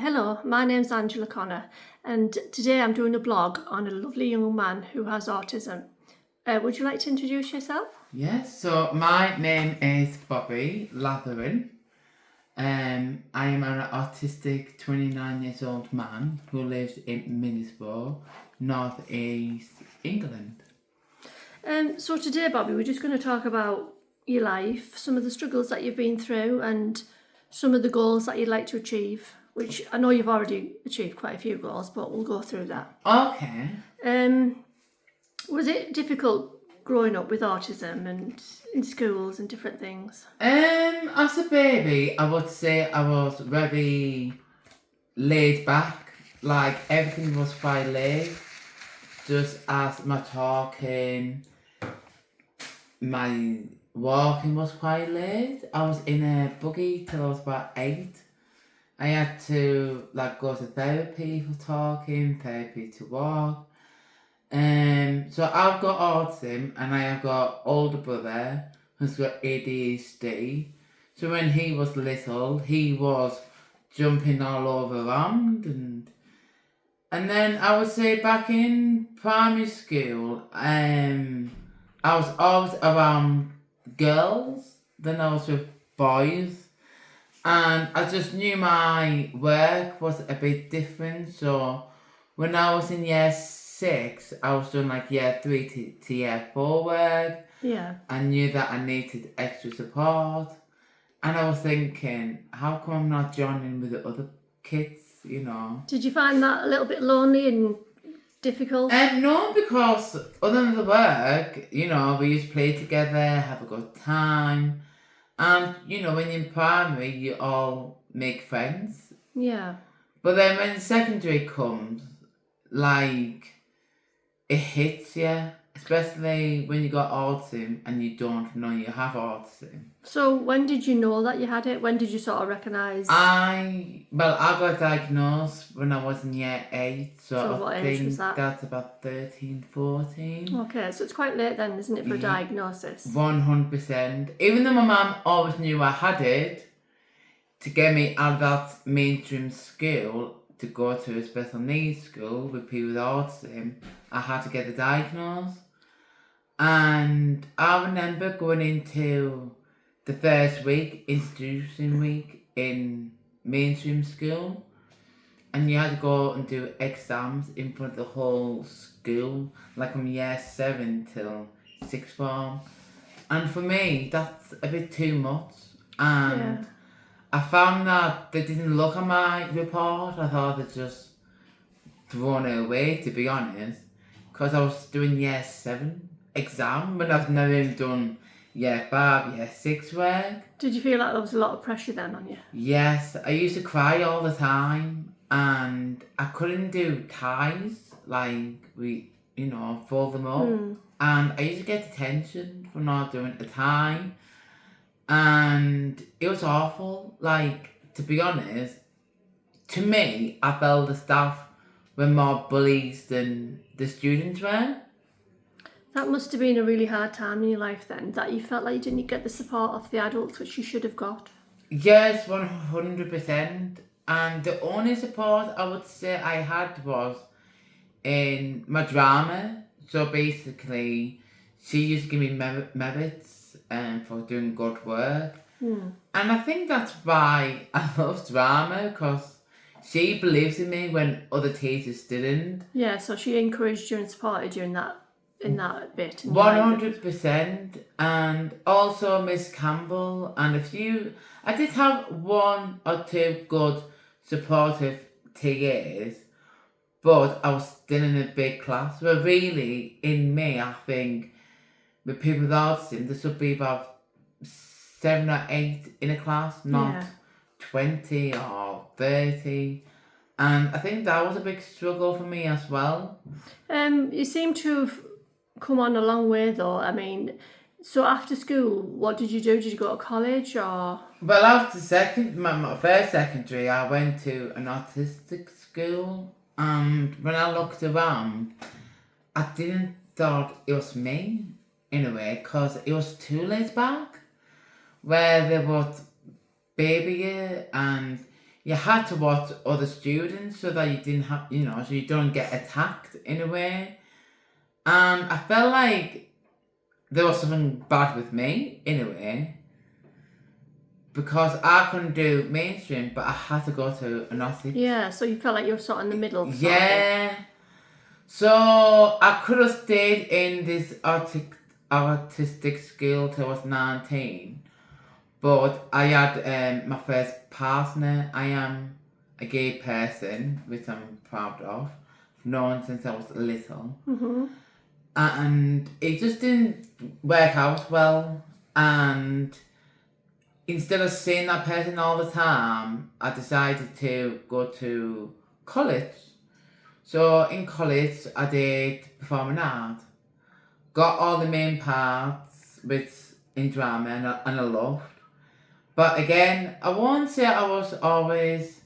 Hello, my name's Angela Connor, and today I'm doing a blog on a lovely young man who has autism. Would you like to introduce yourself? Yes, so my name is Bobby Latherin. I am an autistic 29 years old man who lives in Middlesbrough, North East England. So today, Bobby, we're just going to talk about your life, some of the struggles that you've been through, and some of the goals that you'd like to achieve, which I know you've already achieved quite a few goals, but we'll go through that. Okay. Was it difficult growing up with autism and in schools and different things? As a baby, I would say I was very laid back. Like everything was quite laid. Just as my talking, my walking was quite late. I was in a buggy till I was about 8. I had to go to therapy for talking, therapy to walk. So I've got autism and I have got older brother who's got ADHD. So when he was little, he was jumping all over around and then I would say back in primary school, I was always around girls, then I was with boys. And I just knew my work was a bit different. So when I was in year 6, I was doing year 3 to year 4 work. Yeah. I knew that I needed extra support. And I was thinking, how come I'm not joining with the other kids, Did you find that a little bit lonely and difficult? No, because other than the work, we used to play together, have a good time. And, when you're in primary, you all make friends. Yeah. But then when secondary comes, it hits you. Especially when you got autism and you don't know you have autism. So when did you know that you had it? When did you sort of recognise? I got diagnosed when I was in year 8. So what I age think was that? that's about 13, 14. Okay, so it's quite late then, isn't it, for a diagnosis? 100%. Even though my mum always knew I had it, to get me out of that mainstream school to go to a special needs school with people with autism, I had to get the diagnosis. And I remember going into the first week, introducing week in mainstream school, and you had to go and do exams in front of the whole school, from year 7 till 6th form. And for me, that's a bit too much. And I found that they didn't look at my report. I thought they'd just thrown it away, to be honest, because I was doing year 7 exam when I've never even done year 5, year 6 work. Did you feel like there was a lot of pressure then on you? Yes, I used to cry all the time and I couldn't do ties, fold them up. And I used to get detention for not doing a tie. And it was awful. To be honest, to me, I felt the staff were more bullies than the students were. That must have been a really hard time in your life then, that you felt like you didn't get the support of the adults which you should have got. Yes, 100%. And the only support I would say I had was in my drama. So basically, she used to give me merits for doing good work. And I think that's why I love drama, because she believes in me when other teachers didn't. Yeah, so she encouraged you and supported you in that bit. 100%. And also Miss Campbell and I did have 1 or 2 good supportive TAs, but I was still in a big class. But really, in me, I think with people with autism, there should be about 7 or 8 in a class, not 20 or 30. And I think that was a big struggle for me as well. You seem to have come on a long way though. I mean, so after school, what did you do? Did you go to college or? Well, after my first secondary, I went to an autistic school, and when I looked around, I didn't thought it was me in a way, because it was too laid back, where they would baby you and you had to watch other students so that you didn't have, so you don't get attacked in a way. And I felt like there was something bad with me in a way, because I couldn't do mainstream, but I had to go to an autistic. Yeah, so you felt like you were sort of in the middle. Sort of thing. Yeah. So I could have stayed in this artistic school till I was 19, but I had my first partner. I am a gay person, which I'm proud of. I've known since I was little. Mm-hmm. And it just didn't work out well. And instead of seeing that person all the time, I decided to go to college. So in college, I did performing art. Got all the main parts in drama, and I loved. But again, I won't say I was always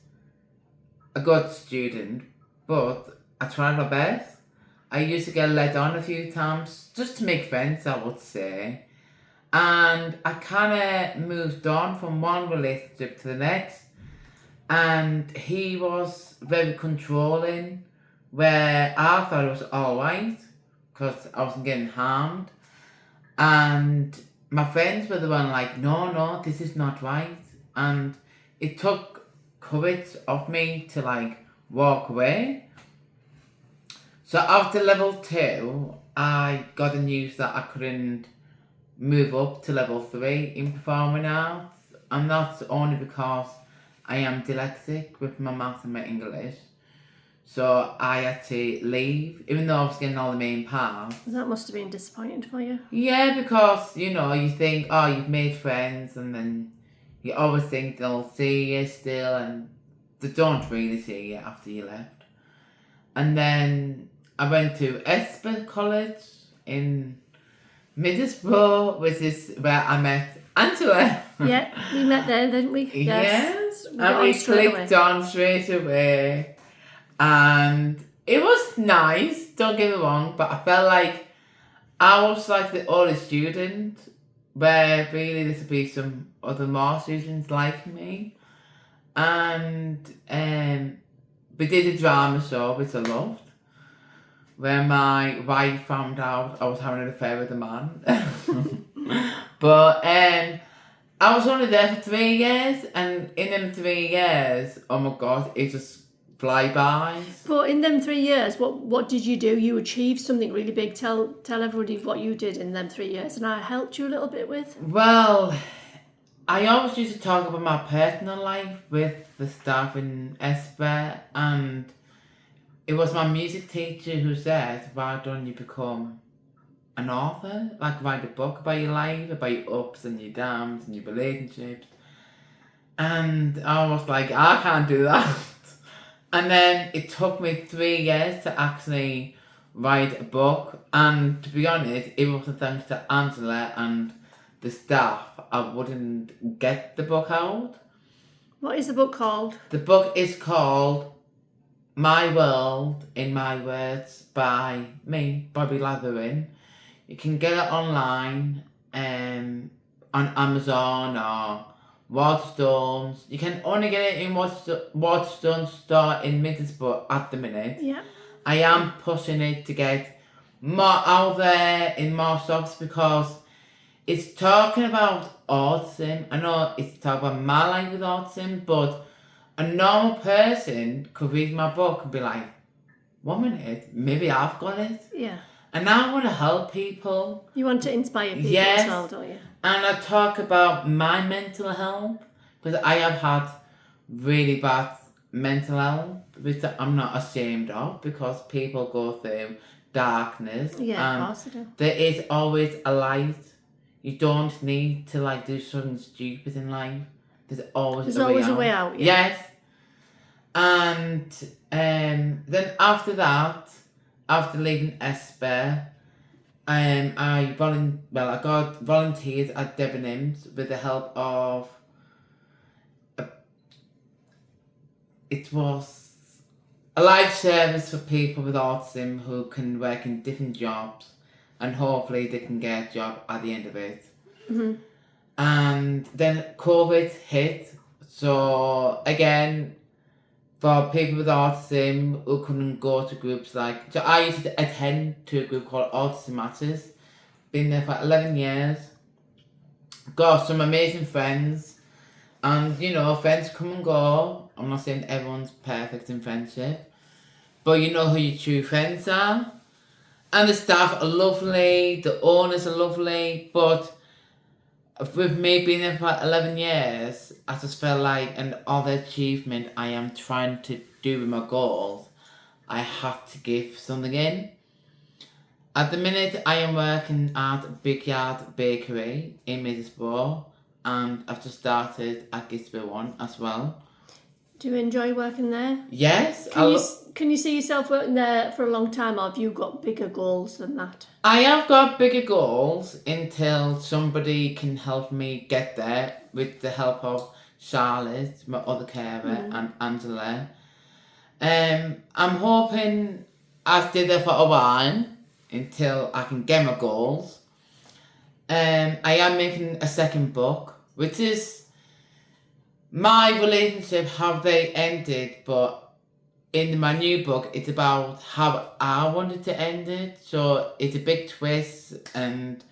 a good student, but I tried my best. I used to get led on a few times just to make friends, I would say. And I kind of moved on from one relationship to the next. And he was very controlling, where I thought it was alright because I wasn't getting harmed. And my friends were the one like, no, this is not right. And it took courage of me to like walk away. So after level 2, I got the news that I couldn't move up to level 3 in performing arts. And that's only because I am dyslexic with my maths and my English. So I had to leave, even though I was getting all the main parts. That must have been disappointing for you. Yeah, because, you think, oh, you've made friends, and then you always think they'll see you still, and they don't really see you after you left. And then I went to Esper College in Middlesbrough, which is where I met Angela. Yeah, we met there, didn't we? Yes. We And we clicked on straight away. And it was nice, don't get me wrong, but I felt like I was like the only student, where really there should be some other more students like me. And we did a drama show, which I loved, where my wife found out I was having an affair with a man. But I was only there for 3 years, and in them 3 years, oh my god, it just flybys. But in them 3 years, what did you do? You achieved something really big. Tell everybody what you did in them 3 years, and I helped you a little bit with. Well, I always used to talk about my personal life with the staff in Esper, and it was my music teacher who said, why don't you become an author? Like, write a book about your life, about your ups and your downs and your relationships. And I was like, I can't do that. And then it took me 3 years to actually write a book. And to be honest, it wasn't thanks to Angela and the staff, I wouldn't get the book out. What is the book called? The book is called My World in My Words by me, Bobby Latherin. You can get it online on Amazon or Waterstones. You can only get it in Waterstones store in Middlesbrough at the minute. Yeah. I am pushing it to get more out there in more shops, because it's talking about autism. I know it's talking about my life with autism, but a normal person could read my book and be like, 1 minute, maybe I've got it. Yeah. And I want to help people. You want to inspire people Yes. as well, don't you? And I talk about my mental health, because I have had really bad mental health, which I'm not ashamed of, because people go through darkness. Yeah, of course I do. There is always a light. You don't need to like do something stupid in life. There's always a way out. Yeah. Yes. And then after that, after leaving Esper, I got volunteered at Debenhams with the help of it was a life service for people with autism who can work in different jobs, and hopefully they can get a job at the end of it. Mm-hmm. And then COVID hit, So again, for people with autism who couldn't go to groups so I used to attend to a group called Autism Matters. Been there for 11 years. Got some amazing friends. And, friends come and go. I'm not saying everyone's perfect in friendship. But you know who your true friends are. And the staff are lovely. The owners are lovely. But with me being there for 11 years, I just felt like, and all the achievement I am trying to do with my goals, I had to give something in. At the minute, I am working at Big Yard Bakery in Middlesbrough, and I've just started at Gisborne One as well. Do you enjoy working there? Yes. Can you see yourself working there for a long time, or have you got bigger goals than that? I have got bigger goals until somebody can help me get there with the help of Charlotte, my other carer, and Angela. I'm hoping I'll stay there for a while until I can get my goals. I am making a second book, which is my relationship, how they ended, but in my new book, it's about how I wanted to end it. So it's a big twist, and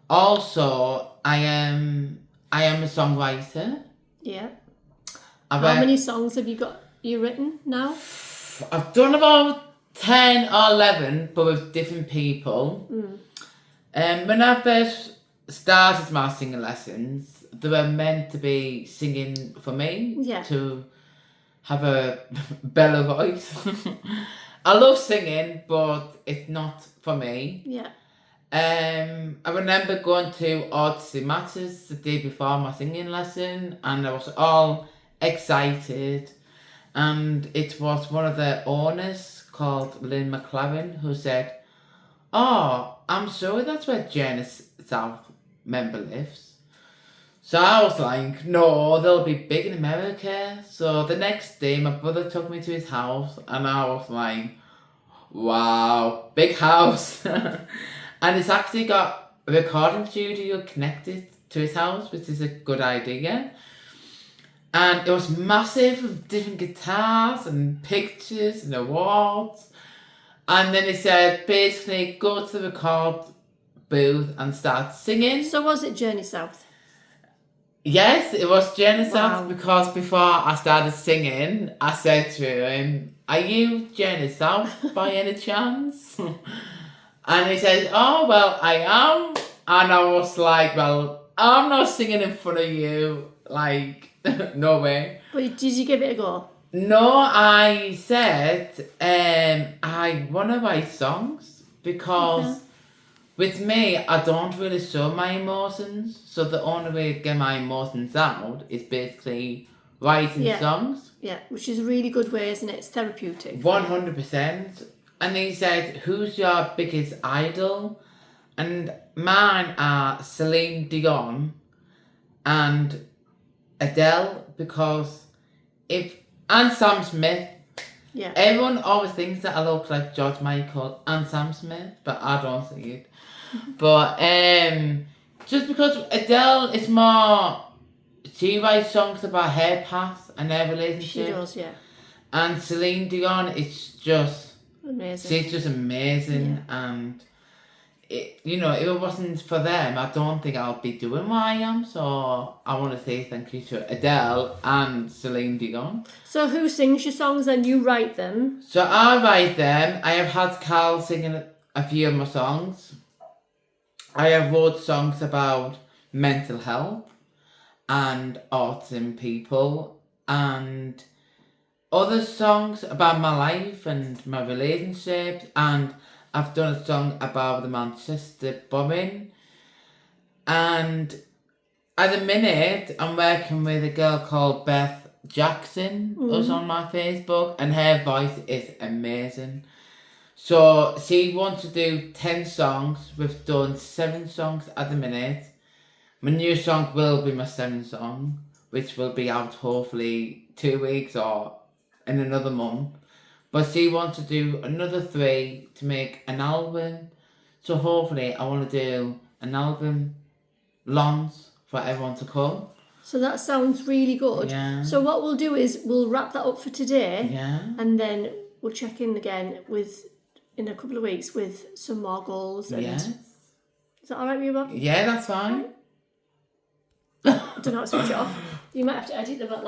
also I am a songwriter. Yeah. How many songs have you written now? I've done about 10 or 11, but with different people. When I first started my singing lessons, they were meant to be singing for me. Yeah. To have a better voice. I love singing, but it's not for me. Yeah. I remember going to Autism Matters the day before my singing lesson, and I was all excited. And it was one of the owners called Lynn McLaren who said, "Oh, I'm sure that's where Janice South member lives." So I was like, no, they'll be big in America. So the next day, my brother took me to his house, and I was like, wow, big house. And it's actually got a recording studio connected to his house, which is a good idea. And it was massive with different guitars and pictures and awards. And then he said, basically, go to the record booth and start singing. So was it Journey South? Yes, it was Jenny South. Wow. Because before I started singing, I said to him, "Are you Jenny South by any chance?" And he said, "Oh, well, I am." And I was like, "Well, I'm not singing in front of you. Like, no way." But did you give it a go? No, I said, I want to write songs because with me, I don't really show my emotions. So the only way to get my emotions out is basically writing songs. Yeah, which is a really good way, isn't it? It's therapeutic. 100%. And he said, "Who's your biggest idol?" And mine are Celine Dion and Adele, because and Sam Smith. Yeah. Everyone always thinks that I look like George Michael and Sam Smith, but I don't see it. But just because Adele is more, she writes songs about her past and her relationship. She does, yeah. And Celine Dion is just amazing. She's just amazing, and if it wasn't for them, I don't think I'll be doing what I am. So I want to say thank you to Adele and Celine Dion. So who sings your songs then? You write them? So I write them. I have had Carl singing a few of my songs. I have wrote songs about mental health and autism people, and other songs about my life and my relationships, and I've done a song about the Manchester bombing. And at the minute, I'm working with a girl called Beth Jackson, who's on my Facebook, and her voice is amazing. So she wants to do 10 songs. We've done 7 songs at the minute. My new song will be my 7th song, which will be out hopefully 2 weeks or in another month. But she wants to do another 3 to make an album. So hopefully I want to do an album launch for everyone to come. So that sounds really good. Yeah. So what we'll do is we'll wrap that up for today. Yeah. And then we'll check in again in a couple of weeks with some more goals. And Yes. Is that all right with you, Bob? Yeah, that's fine. I don't know how to switch it off. You might have to edit them at